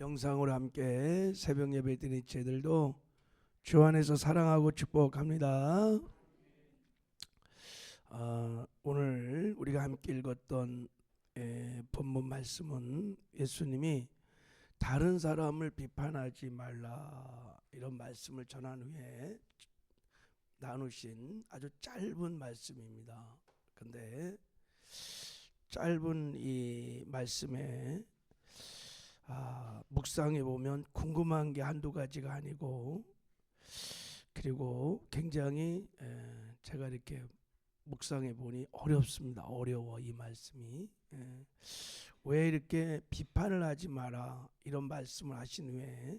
영상으로 함께 새벽 예배 드린 제들도 주 안에서 사랑하고 축복합니다. 오늘 우리가 함께 읽었던 본문 말씀은 예수님이 다른 사람을 비판하지 말라 이런 말씀을 전한 후에 나누신 아주 짧은 말씀입니다. 근데 짧은 이 말씀에 묵상해 보면 궁금한 게 한두 가지가 아니고, 그리고 굉장히 제가 이렇게 묵상해 보니 어렵습니다. 어려워 이 말씀이. 왜 이렇게 비판을 하지 마라 이런 말씀을 하신 후에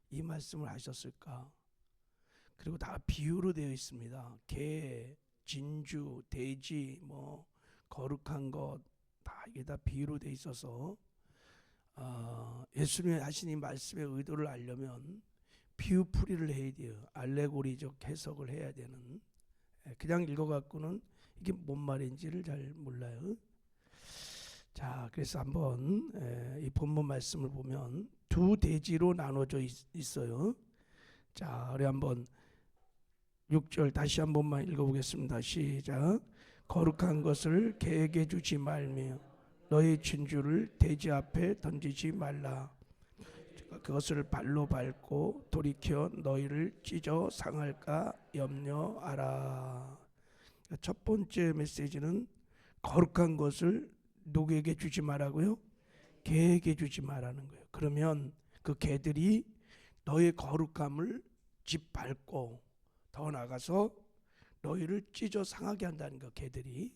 이 말씀을 하셨을까? 그리고 다 비유로 되어 있습니다. 개, 진주, 돼지, 거룩한 것 다 이게 다 비유로 되어 있어서 예수님이 하신 이 말씀의 의도를 알려면 비유풀이를 해야 돼요. 알레고리적 해석을 해야 되는. 그냥 읽어갖고는 이게 뭔 말인지를 잘 몰라요. 자, 그래서 한번 이 본문 말씀을 보면 두 대지로 나눠져 있어요. 자, 우리 한번 6절 다시 한 번만 읽어보겠습니다. 시작. 거룩한 것을 개에게 주지 말며 너희 진주를 돼지 앞에 던지지 말라. 그것을 발로 밟고 돌이켜 너희를 찢어 상할까 염려하라. 첫 번째 메시지는 거룩한 것을 누구에게 주지 말라고요? 개에게 주지 말라는 거예요. 그러면 그 개들이 너의 거룩함을 짓밟고 더 나가서 너희를 찢어 상하게 한다는 거. 개들이.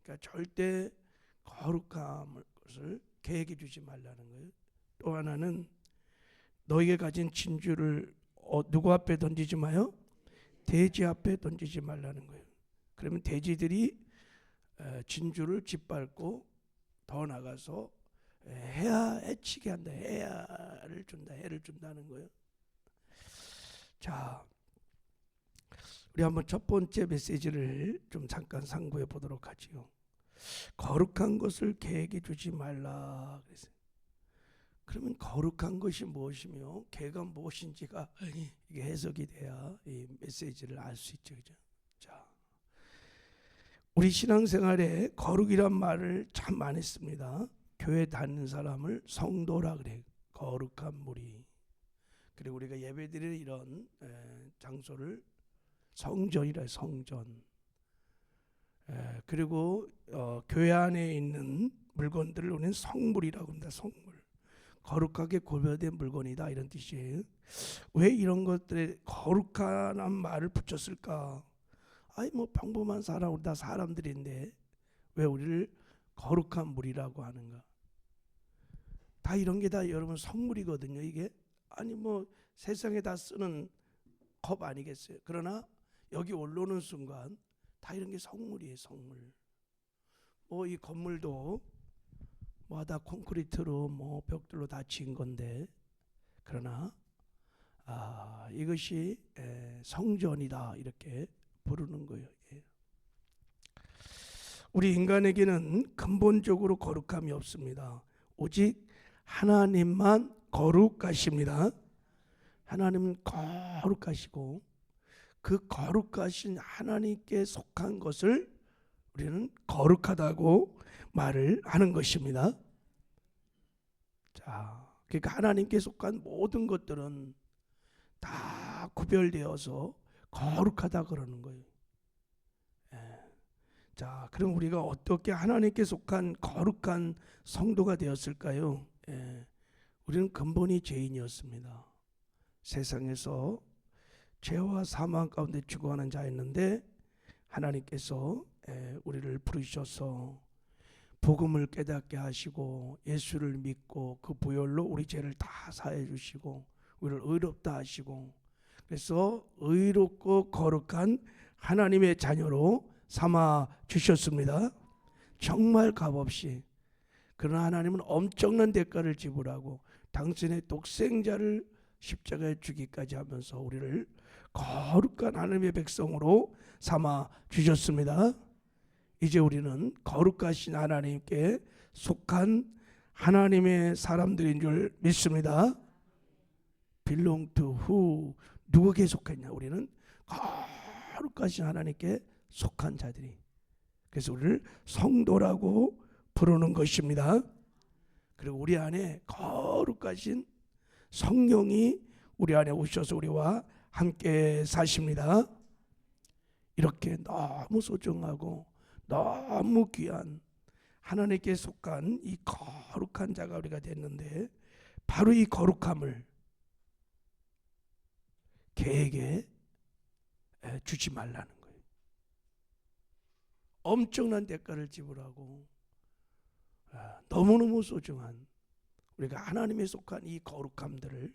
그러니까 절대 거룩함을 것을 개에게 주지 말라는 거예요. 또 하나는 너희가 가진 진주를 누구 앞에 던지지 마요? 돼지 앞에 던지지 말라는 거예요. 그러면 돼지들이 진주를 짓밟고 더 나가서 해치게 한다. 해를 준다는 거예요. 자, 우리 한번 첫 번째 메시지를 좀 잠깐 상고해 보도록 하지요. 거룩한 것을 개에게 주지 말라 그랬어요. 그러면 거룩한 것이 무엇이며 개가 무엇인지가 이게 해석이 돼야 이 메시지를 알 수 있죠. 그죠? 자, 우리 신앙생활에 거룩이란 말을 참 많이 씁니다. 교회 다니는 사람을 성도라 그래요. 거룩한 무리. 그리고 우리가 예배드리는 이런 장소를 성전이라 해요. 성전. 그리고 교회 안에 있는 물건들을 우리는 성물이라고 합니다. 성물. 거룩하게 구별된 물건이다 이런 뜻이에요. 왜 이런 것들에 거룩한 말을 붙였을까? 평범한 사람, 우리 다 사람들인데 왜 우리를 거룩한 물이라고 하는가? 다 이런 게 다 여러분 성물이거든요. 이게 세상에 다 쓰는 컵 아니겠어요? 그러나 여기 올라오는 순간 다 이런 게 성물이에요. 성물. 이 건물도 다 콘크리트로 벽돌로 다 지은 건데, 그러나 이것이 성전이다 이렇게 부르는 거예요. 우리 인간에게는 근본적으로 거룩함이 없습니다. 오직 하나님만 거룩하십니다. 하나님은 거룩하시고 그 거룩하신 하나님께 속한 것을 우리는 거룩하다고 말을 하는 것입니다. 자, 그러니까 하나님께 속한 모든 것들은 다 구별되어서 거룩하다 그러는 거예요. 자, 그럼 우리가 어떻게 하나님께 속한 거룩한 성도가 되었을까요? 우리는 근본이 죄인이었습니다. 세상에서 죄와 사망 가운데 죽어가는 자였는데 하나님께서 우리를 부르셔서 복음을 깨닫게 하시고 예수를 믿고 그 보혈로 우리 죄를 다 사해 주시고 우리를 의롭다 하시고, 그래서 의롭고 거룩한 하나님의 자녀로 삼아 주셨습니다. 정말 값없이. 그러나 하나님은 엄청난 대가를 지불하고 당신의 독생자를 십자가에 주기까지 하면서 우리를 거룩한 하나님의 백성으로 삼아 주셨습니다. 이제 우리는 거룩하신 하나님께 속한 하나님의 사람들인 줄 믿습니다. belong to who? 누구에게 속했냐? 우리는 거룩하신 하나님께 속한 자들이. 그래서 우리를 성도라고 부르는 것입니다. 그리고 우리 안에 거룩하신 성령이 우리 안에 오셔서 우리와 함께 사십니다. 이렇게 너무 소중하고 너무 귀한 하나님께 속한 이 거룩한 자가 우리가 됐는데, 바로 이 거룩함을 개에게 주지 말라는 거예요. 엄청난 대가를 지불하고 너무너무 소중한 우리가 하나님에 속한 이 거룩함들을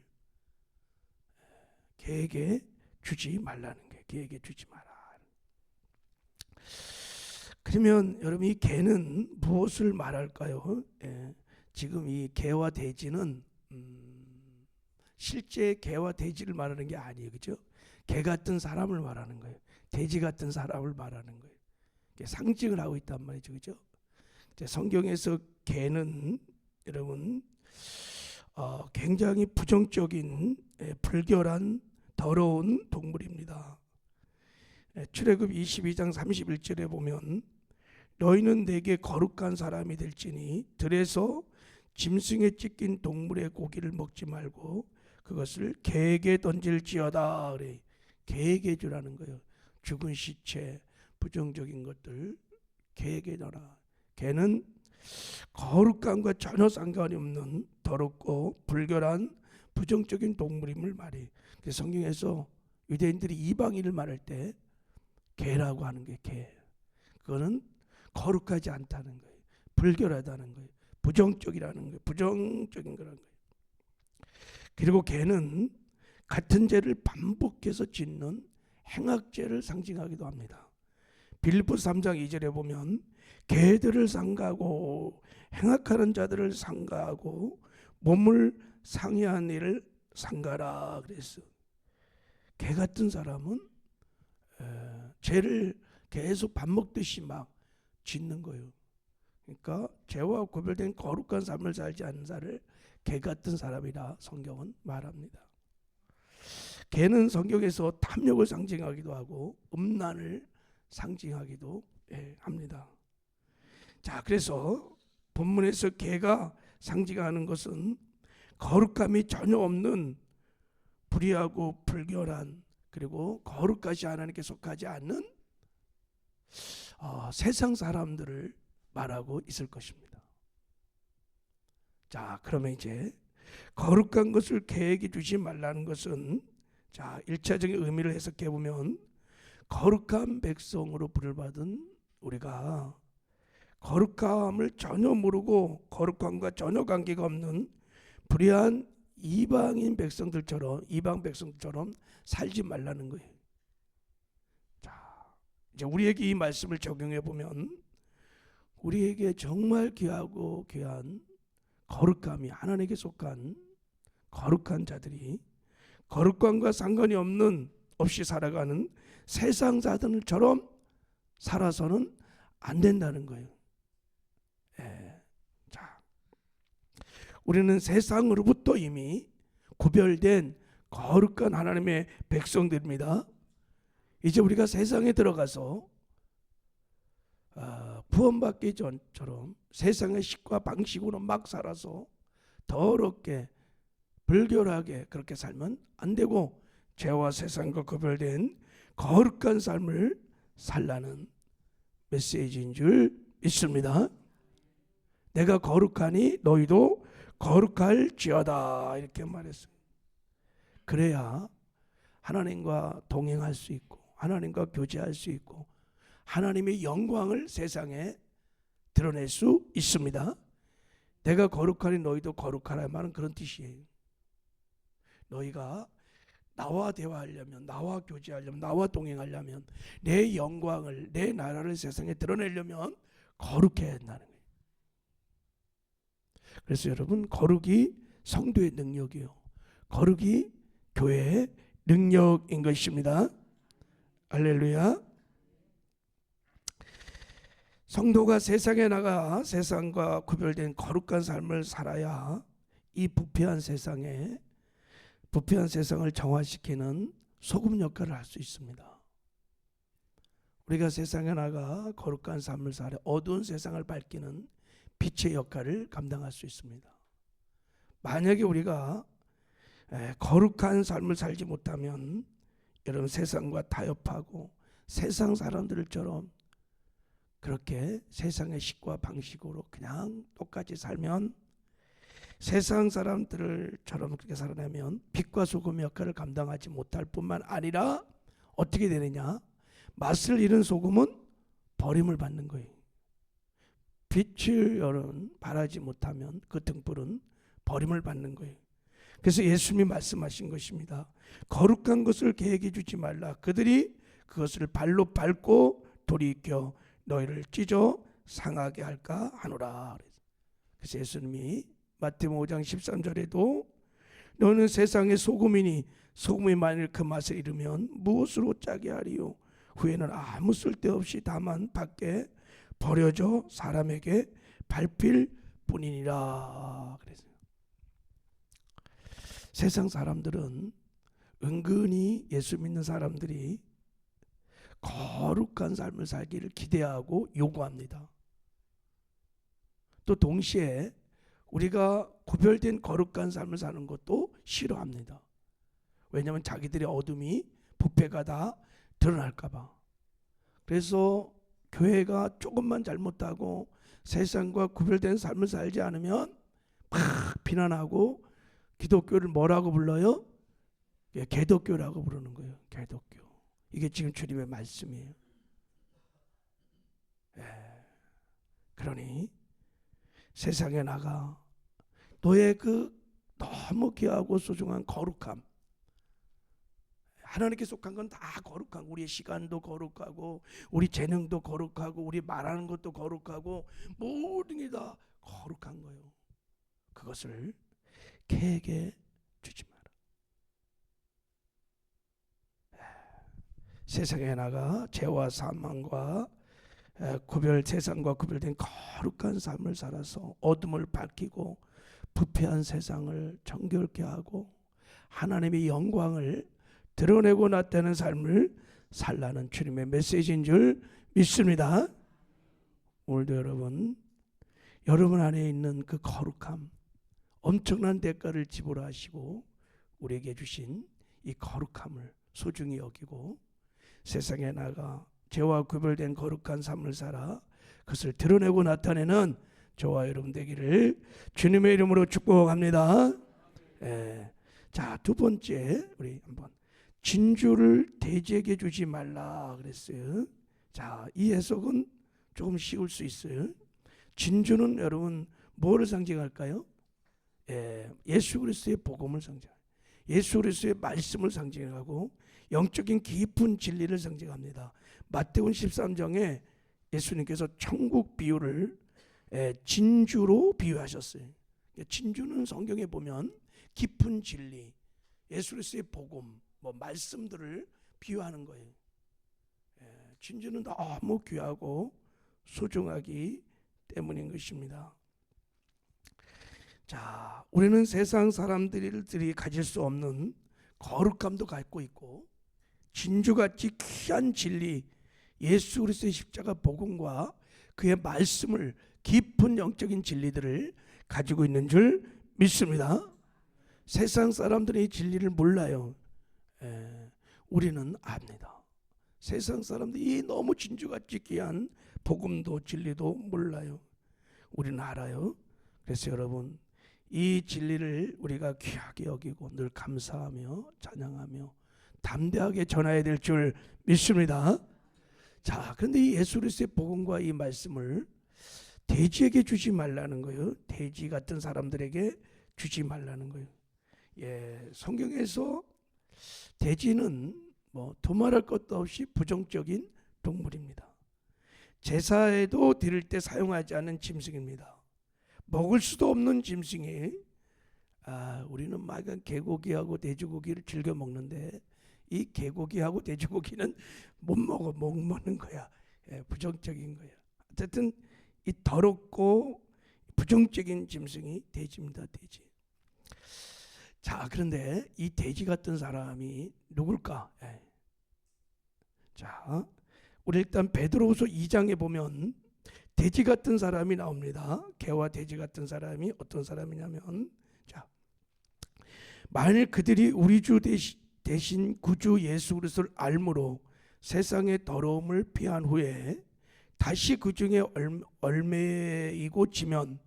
개에게 주지 말라는 거예요. 개에게 주지 마라. 그러면 여러분, 이 개는 무엇을 말할까요? 지금 이 개와 돼지는 실제 개와 돼지를 말하는 게 아니에요. 그죠? 개 같은 사람을 말하는 거예요. 돼지 같은 사람을 말하는 거예요. 상징을 하고 있단 말이죠. 그죠? 성경에서 개는 여러분 굉장히 부정적인 불결한 더러운 동물입니다. 출애굽 22장 31절에 보면 너희는 내게 거룩한 사람이 될지니 들에서 짐승에 찢긴 동물의 고기를 먹지 말고 그것을 개에게 던질지어다. 그래. 개에게 주라는 거예요. 죽은 시체, 부정적인 것들 개에게 넣어라. 개는 거룩함과 전혀 상관이 없는 더럽고 불결한 부정적인 동물임을 말해. 성경에서 유대인들이 이방인을 말할 때 개라고 하는 게 개. 그거는 거룩하지 않다는 거예요. 불결하다는 거예요. 부정적이라는 거예요. 부정적인 거라는 거예요. 그리고 개는 같은 죄를 반복해서 짓는 행악죄를 상징하기도 합니다. 빌립보 3장 2절에 보면 개들을 상가하고 행악하는 자들을 상가하고 몸을 상해한 일을 상가라 그랬어. 개 같은 사람은 죄를 계속 밥 먹듯이 막 짓는 거예요. 그러니까 죄와 구별된 거룩한 삶을 살지 않는 자를 개 같은 사람이라 성경은 말합니다. 개는 성경에서 탐욕을 상징하기도 하고 음란을 상징하기도 합니다. 자, 그래서 본문에서 개가 상징하는 것은 거룩함이 전혀 없는 불의하고 불결한, 그리고 거룩하지 하나님께 속하지 않는 세상 사람들을 말하고 있을 것입니다. 자, 그러면 이제 거룩한 것을 개에게 주지 말라는 것은, 자, 1차적인 의미를 해석해 보면 거룩한 백성으로 부름받은 우리가 거룩함을 전혀 모르고 거룩함과 전혀 관계가 없는 불의한 이방 백성들처럼 살지 말라는 거예요. 자, 이제 우리에게 이 말씀을 적용해 보면 우리에게 정말 귀하고 귀한 거룩함이 하나님께 속한 거룩한 자들이 거룩함과 상관이 없이 살아가는 세상 사람들처럼 살아서는 안 된다는 거예요. 자, 우리는 세상으로부터 이미 구별된 거룩한 하나님의 백성들입니다. 이제 우리가 세상에 들어가서 구원받기 전처럼 세상의 식과 방식으로 막 살아서 더럽게 불결하게 그렇게 살면 안 되고, 죄와 세상과 구별된 거룩한 삶을 살라는 메시지인 줄 믿습니다. 내가 거룩하니 너희도 거룩할지어다, 이렇게 말했어요. 그래야 하나님과 동행할 수 있고 하나님과 교제할 수 있고 하나님의 영광을 세상에 드러낼 수 있습니다. 내가 거룩하니 너희도 거룩하라 말은 그런 뜻이에요. 너희가 나와 대화하려면, 나와 교제하려면, 나와 동행하려면, 내 영광을, 내 나라를 세상에 드러내려면 거룩해야 한다는 거예요. 그래서 여러분, 거룩이 성도의 능력이요, 거룩이 교회의 능력인 것입니다. 할렐루야. 성도가 세상에 나가 세상과 구별된 거룩한 삶을 살아야 이 부패한 세상을 정화시키는 소금 역할을 할 수 있습니다. 우리가 세상에 나가 거룩한 삶을 살아 어두운 세상을 밝히는 빛의 역할을 감당할 수 있습니다. 만약에 우리가 거룩한 삶을 살지 못하면 여러분 세상과 타협하고 세상 사람들처럼 그렇게 세상의 식과 방식으로 그냥 똑같이 살면 세상 사람들처럼 그렇게 살아내면 빛과 소금의 역할을 감당하지 못할 뿐만 아니라 어떻게 되느냐? 맛을 잃은 소금은 버림을 받는 거예요. 빛을 여러분 발하지 못하면 그 등불은 버림을 받는 거예요. 그래서 예수님이 말씀하신 것입니다. 거룩한 것을 계획해 주지 말라. 그들이 그것을 발로 밟고 돌이켜 너희를 찢어 상하게 할까 하노라. 그래서 예수님이 마태복음 5장 13절에도 너는 세상의 소금이니 소금이 만일 그 맛을 잃으면 무엇으로 짜게 하리요? 후에는 아무 쓸데없이 다만 밖에 버려져 사람에게 밟힐 뿐이니라. 그래서 세상 사람들은 은근히 예수 믿는 사람들이 거룩한 삶을 살기를 기대하고 요구합니다. 또 동시에 우리가 구별된 거룩한 삶을 사는 것도 싫어합니다. 왜냐하면 자기들의 어둠이 부패가 다 드러날까 봐. 그래서 교회가 조금만 잘못하고 세상과 구별된 삶을 살지 않으면 막 비난하고 기독교를 뭐라고 불러요? 개독교라고 부르는 거예요. 개독교. 이게 지금 주님의 말씀이에요. 그러니 세상에 나가 너의 그 너무 귀하고 소중한 거룩함, 하나님께 속한 건 다 거룩하고 우리의 시간도 거룩하고 우리 재능도 거룩하고 우리 말하는 것도 거룩하고 모든 게 다 거룩한 거예요. 그것을 개에게 주지 마라. 세상에 나가 죄와 사망과 세상과 구별된 거룩한 삶을 살아서 어둠을 밝히고 부패한 세상을 정결케 하고 하나님의 영광을 드러내고 나타내는 삶을 살라는 주님의 메시지인 줄 믿습니다. 오늘도 여러분 안에 있는 그 거룩함, 엄청난 대가를 지불하시고 우리에게 주신 이 거룩함을 소중히 여기고 세상에 나가 죄와 구별된 거룩한 삶을 살아 그것을 드러내고 나타내는 저와 여러분 되기를 주님의 이름으로 축복합니다. 자, 두 번째 우리 한번 진주를 돼지에게 주지 말라 그랬어요. 자, 이 해석은 조금 쉬울 수 있어요. 진주는 여러분 뭐를 상징할까요? 예수 그리스도의 복음을 상징해요. 예수 그리스도의 말씀을 상징하고 영적인 깊은 진리를 상징합니다. 마태복음 13장에 예수님께서 천국 비유를 진주로 비유하셨어요. 진주는 성경에 보면 깊은 진리, 예수 그리스도의 복음, 말씀들을 비유하는 거예요. 진주는 너무 귀하고 소중하기 때문인 것입니다. 자, 우리는 세상 사람들이 가질 수 없는 거룩함도 갖고 있고 진주같이 귀한 진리, 예수 그리스도의 십자가 복음과 그의 말씀을 깊은 영적인 진리들을 가지고 있는 줄 믿습니다. 세상 사람들이 진리를 몰라요. 우리는 압니다. 세상 사람들이 너무 진주같이 귀한 복음도 진리도 몰라요. 우리는 알아요. 그래서 여러분 이 진리를 우리가 귀하게 여기고 늘 감사하며 찬양하며 담대하게 전해야 될 줄 믿습니다. 자, 그런데 이 예수 그리스도의 복음과 이 말씀을 돼지에게 주지 말라는 거예요. 돼지 같은 사람들에게 주지 말라는 거예요. 성경에서 돼지는 두말할 것도 없이 부정적인 동물입니다. 제사에도 드릴 때 사용하지 않는 짐승입니다. 먹을 수도 없는 짐승이 우리는 막 개고기하고 돼지고기를 즐겨 먹는데 이 개고기하고 돼지고기는 못 먹는 거야. 부정적인 거야. 어쨌든 이 더럽고 부정적인 짐승이 돼지입니다. 돼지. 자, 그런데 이 돼지 같은 사람이 누굴까? 자, 우리 일단 베드로후서 2장에 보면 돼지 같은 사람이 나옵니다. 개와 돼지 같은 사람이 어떤 사람이냐면, 자, 만일 그들이 우리 주 대신 구주 예수 그리스도를 알므로 세상의 더러움을 피한 후에 다시 그 중에 얼매이고 지면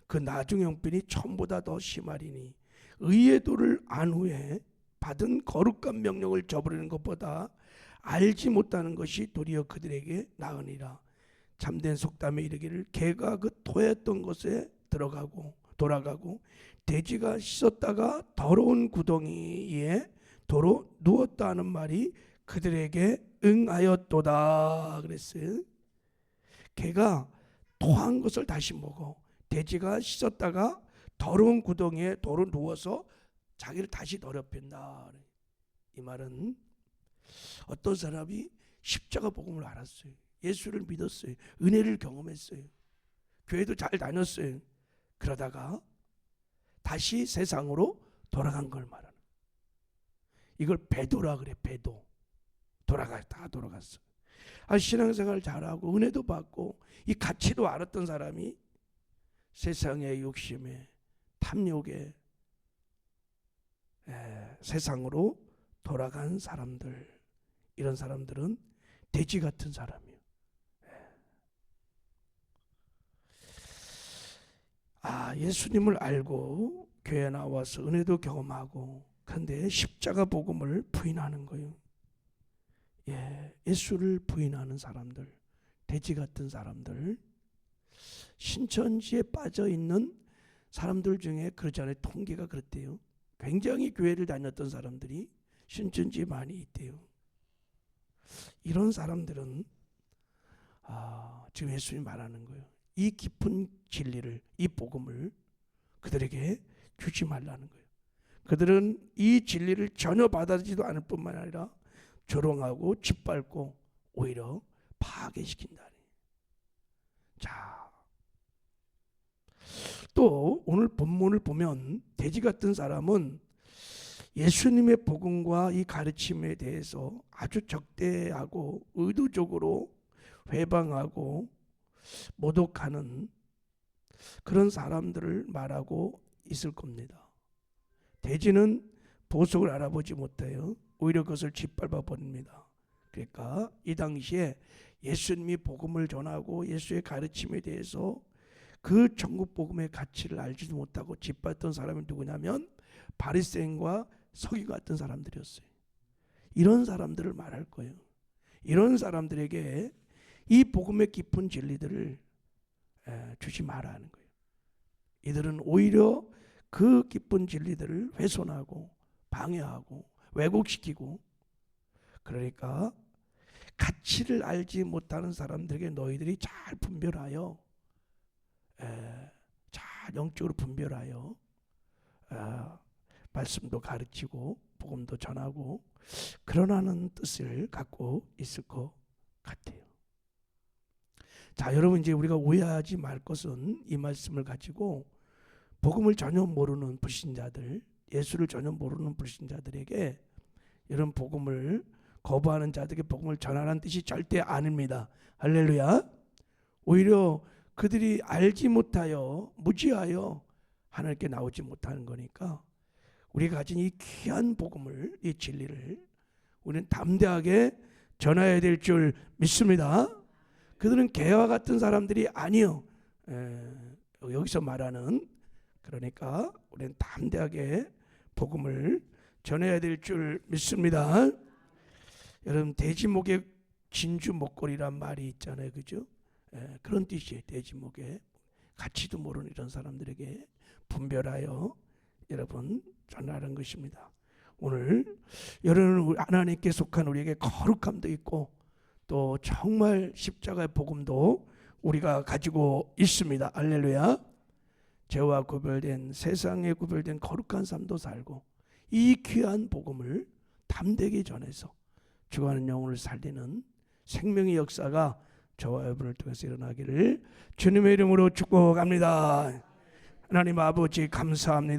그 나중 형편이 처음보다 더 심하리니 의의 도를 안 후에 받은 거룩한 명령을 저버리는 것보다 알지 못하는 것이 도리어 그들에게 나으니라. 참된 속담에 이르기를 개가 그 토했던 곳에 돌아가고 돼지가 씻었다가 더러운 구덩이에 도로 누웠다 하는 말이 그들에게 응하였도다 그랬어요. 개가 토한 것을 다시 먹어. 돼지가 씻었다가 더러운 구덩이에 도로 누워서 자기를 다시 더럽힌다. 이 말은 어떤 사람이 십자가 복음을 알았어요. 예수를 믿었어요. 은혜를 경험했어요. 교회도 잘 다녔어요. 그러다가 다시 세상으로 돌아간 걸 말하는. 이걸 배도라 그래. 배도. 다 돌아갔어. 신앙생활 잘하고 은혜도 받고 이 가치도 알았던 사람이 세상의 욕심에 탐욕에 세상으로 돌아간 사람들, 이런 사람들은 돼지 같은 사람이에요. 예수님을 알고 교회 나와서 은혜도 경험하고 그런데 십자가 복음을 부인하는 거예요. 예수를 부인하는 사람들, 돼지 같은 사람들, 신천지에 빠져 있는 사람들 중에 그렇잖아요. 통계가 그렇대요. 굉장히 교회를 다녔던 사람들이 신천지에 많이 있대요. 이런 사람들은 지금 예수님이 말하는 거예요. 이 깊은 진리를, 이 복음을 그들에게 주지 말라는 거예요. 그들은 이 진리를 전혀 받아들이지도 않을 뿐만 아니라 조롱하고 짓밟고 오히려 파괴시킨다. 자, 또 오늘 본문을 보면 돼지 같은 사람은 예수님의 복음과 이 가르침에 대해서 아주 적대하고 의도적으로 회방하고 모독하는 그런 사람들을 말하고 있을 겁니다. 돼지는 보석을 알아보지 못해요. 오히려 그것을 짓밟아 버립니다. 그러니까 이 당시에 예수님이 복음을 전하고 예수의 가르침에 대해서 그 천국 복음의 가치를 알지도 못하고 짓밟던 사람이 누구냐면 바리새인과 서기 같은 사람들이었어요. 이런 사람들을 말할 거예요. 이런 사람들에게 이 복음의 깊은 진리들을 주지 마라 하는 거예요. 이들은 오히려 그 깊은 진리들을 훼손하고 방해하고 왜곡시키고, 그러니까 가치를 알지 못하는 사람들에게 너희들이 잘 분별하여 잘 영적으로 분별하여 말씀도 가르치고 복음도 전하고 그러라는 뜻을 갖고 있을 것 같아요. 자, 여러분, 이제 우리가 오해하지 말 것은 이 말씀을 가지고 복음을 전혀 모르는 불신자들, 예수를 전혀 모르는 불신자들에게 이런 복음을 거부하는 자들에게 복음을 전하라는 뜻이 절대 아닙니다. 할렐루야. 오히려 그들이 알지 못하여 무지하여 하나님께 나오지 못하는 거니까 우리가 가진 이 귀한 복음을, 이 진리를 우리는 담대하게 전해야 될 줄 믿습니다. 그들은 개와 같은 사람들이 아니요. 여기서 말하는, 그러니까 우리는 담대하게 복음을 전해야 될 줄 믿습니다. 여러분, 돼지 목에 진주 목걸이란 말이 있잖아요, 그죠? 그런 뜻이에요. 돼지 목에 가치도 모르는 이런 사람들에게 분별하여 여러분 전하는 것입니다. 오늘 여러분, 하나님께 속한 우리에게 거룩함도 있고 또 정말 십자가의 복음도 우리가 가지고 있습니다. 할렐루야. 죄와 구별된, 세상에 구별된 거룩한 삶도 살고 이 귀한 복음을 담대하게 전해서 죽어가는 영혼을 살리는 생명의 역사가 저와 여러분을 통해서 일어나기를 주님의 이름으로 축복합니다. 하나님 아버지 감사합니다.